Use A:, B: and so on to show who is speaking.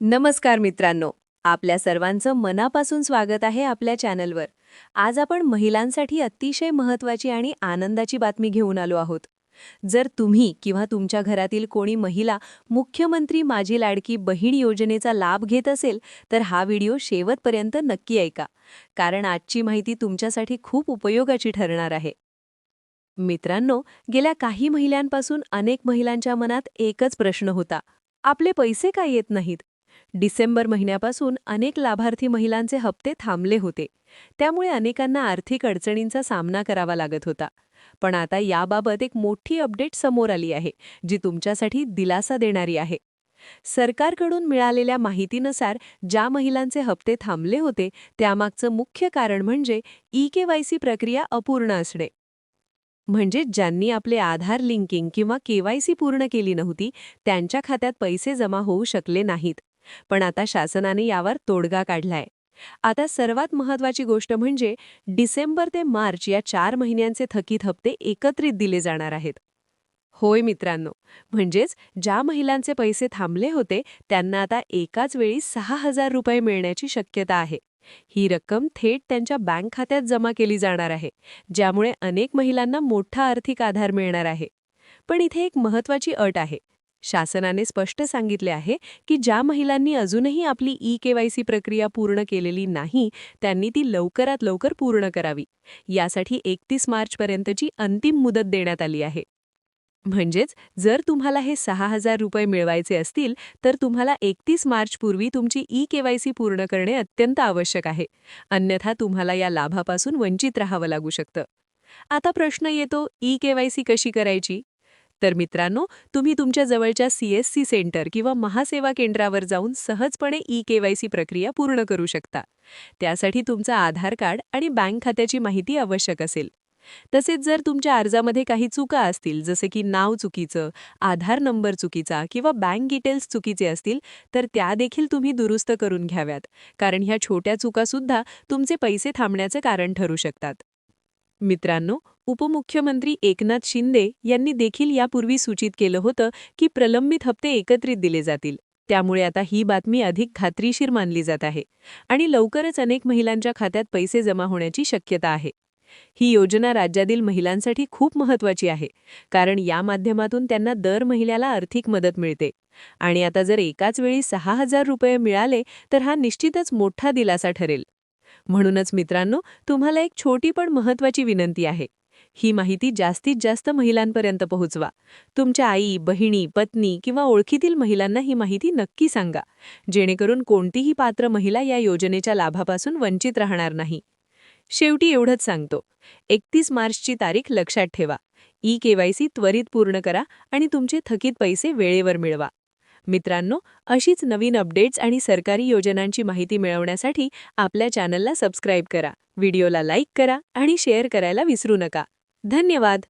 A: नमस्कार मित्रांनो, आपल्या सर्वांचं मनापासून स्वागत आहे आपल्या चॅनलवर. आज आपण महिलांसाठी अतिशय महत्त्वाची आणि आनंदाची बातमी घेऊन आलो आहोत. जर तुम्ही किंवा तुमच्या घरातील कोणी महिला मुख्यमंत्री माझी लाडकी बहीण योजनेचा लाभ घेत असेल, तर हा व्हिडिओ शेवटपर्यंत नक्की ऐका, कारण आजची माहिती तुमच्यासाठी खूप उपयोगाची ठरणार आहे. मित्रांनो, गेल्या काही महिन्यांपासून अनेक महिलांच्या मनात एकच प्रश्न होता: आपले पैसे का येत नाहीत? डिसेंबर महिन्यापासून अनेक लाभार्थी महिलांचे हप्ते थांबले होते. त्यामुळे अनेकांना आर्थिक अडचणींचा सामना करावा लागत होता. पण आता याबाबत एक मोठी अपडेट समोर आली आहे, जी तुमच्यासाठी दिलासा देणारी आहे. सरकारकडून मिळालेल्या माहितीनुसार ज्या महिलांचे हप्ते थांबले होते, त्यामागचं मुख्य कारण म्हणजे ई-केवायसी प्रक्रिया अपूर्ण असणे. म्हणजे ज्यांनी आपले आधार लिंकिंग किंवा केवायसी पूर्ण केली नव्हती, त्यांच्या खात्यात पैसे जमा होऊ शकले नाहीत. पण आता शासनाने यावर तोडगा काढलाय. आता सर्वात महत्त्वाची गोष्ट म्हणजे डिसेंबर ते मार्च या 4 महिन्यांचे थकीत हप्ते एकत्रित दिले जाणार आहेत. होय मित्रांनो, म्हणजेच ज्या महिलांचे पैसे थांबले होते, त्यांना आता एकाच वेळी 6,000 रुपये मिळण्याची शक्यता आहे. ही रक्कम थेट त्यांच्या बँक खात्यात जमा केली जाणार आहे, ज्यामुळे अनेक महिलांना मोठा आर्थिक आधार मिळणार आहे. पण इथे एक महत्त्वाची अट आहे. शासनाने स्पष्ट सांगितले आहे की ज्या महिलांनी अजूनही आपली ई-केवायसी प्रक्रिया पूर्ण केलेली नाही, त्यांनी ती लवकरात लवकर पूर्ण करावी. यासाठी 31 मार्चपर्यंतची अंतिम मुदत देण्यात आली आहे. म्हणजेच जर तुम्हाला हे 6,000 रुपये मिळवायचे असतील, तर तुम्हाला 31 मार्चपूर्वी तुमची ई-केवायसी पूर्ण करणे अत्यंत आवश्यक आहे. अन्यथा तुम्हाला या लाभापासून वंचित राहावं लागू शकतं. आता प्रश्न येतो, ई-केवायसी कशी करायची? तर मित्रांनो, तुम्ही तुमच्या जवळच्या सी-एस-सी सेंटर किंवा महासेवा केंद्रावर जाऊन सहजपणे ई-केवायसी प्रक्रिया पूर्ण करू शकता. त्यासाठी तुमचं आधार कार्ड आणि बँक खात्याची माहिती आवश्यक असेल. तसेच जर तुमच्या अर्जामध्ये काही चुका असतील, जसे की नाव चुकीचं, आधार नंबर चुकीचा किंवा बँक डिटेल्स चुकीचे असतील, तर त्या देखील तुम्ही दुरुस्त करून घ्याव्यात, कारण ह्या छोट्या चुकासुद्धा तुमचे पैसे थांबण्याचं कारण ठरू शकतात. मित्रांनो, उपमुख्यमंत्री एकनाथ शिंदे यांनी देखील यापूर्वी सूचित केलं होतं की प्रलंबित हप्ते एकत्रित दिले जातील. त्यामुळे आता ही बातमी अधिक खात्रीशीर मानली जात आहे आणि लवकरच अनेक महिलांच्या खात्यात पैसे जमा होण्याची शक्यता आहे. ही योजना राज्यातील महिलांसाठी खूप महत्त्वाची आहे, कारण या माध्यमातून त्यांना दर महिन्याला आर्थिक मदत मिळते. आणि आता जर एकाच वेळी 6,000 रुपये मिळाले, तर हा निश्चितच मोठा दिलासा ठरेल. म्हणूनच मित्रांनो, तुम्हाला एक छोटी पण महत्त्वाची विनंती आहे. ही माहिती जास्तीत जास्त महिलांपर्यंत पोहोचवा. तुमच्या आई, बहिणी, पत्नी किंवा ओळखीतील महिलांना ही माहिती नक्की सांगा, जेणेकरून कोणतीही पात्र महिला या योजनेच्या लाभापासून वंचित राहणार नाही. शेवटी एवढंच सांगतो, 31 मार्चची तारीख लक्षात ठेवा. ई-केवायसी त्वरित पूर्ण करा आणि तुमचे थकीत पैसे वेळेवर मिळवा. मित्रांनो, अशीच नवीन अपडेट्स आणि सरकारी योजनांची माहिती मिळवण्यासाठी आपल्या चॅनलला सबस्क्राईब करा, व्हिडिओला लाईक करा आणि शेअर करायला विसरू नका. धन्यवाद.